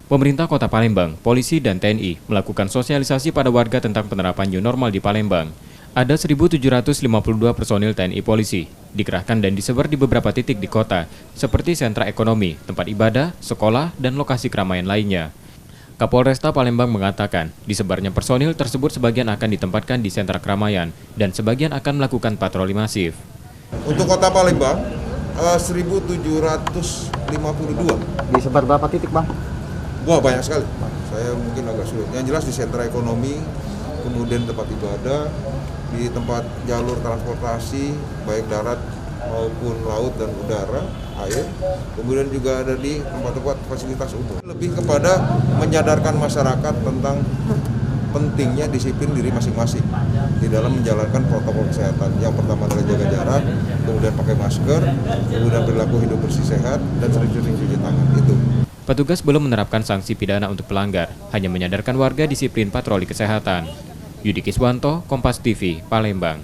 Pemerintah Kota Palembang, polisi, dan TNI melakukan sosialisasi pada warga tentang penerapan new normal di Palembang. Ada 1.752 personil TNI polisi, dikerahkan dan disebar di beberapa titik di kota, seperti sentra ekonomi, tempat ibadah, sekolah, dan lokasi keramaian lainnya. Kapolresta Palembang mengatakan, disebarnya personil tersebut sebagian akan ditempatkan di sentra keramaian, dan sebagian akan melakukan patroli masif. Untuk Kota Palembang, 1.752. Disebar berapa titik, Bang? Wah, banyak sekali. Saya mungkin agak sulit. Yang jelas di sentra ekonomi, kemudian tempat ibadah, di tempat jalur transportasi, baik darat maupun laut dan udara, air. Kemudian juga ada di tempat-tempat fasilitas umum. Lebih kepada menyadarkan masyarakat tentang pentingnya disiplin diri masing-masing di dalam menjalankan protokol kesehatan. Yang pertama adalah jaga jarak, kemudian pakai masker, kemudian perilaku hidup bersih sehat, dan sering-sering cuci tangan. Itu. Petugas belum menerapkan sanksi pidana untuk pelanggar, hanya menyadarkan warga disiplin patroli kesehatan. Yudi Kiswanto, Kompas TV, Palembang.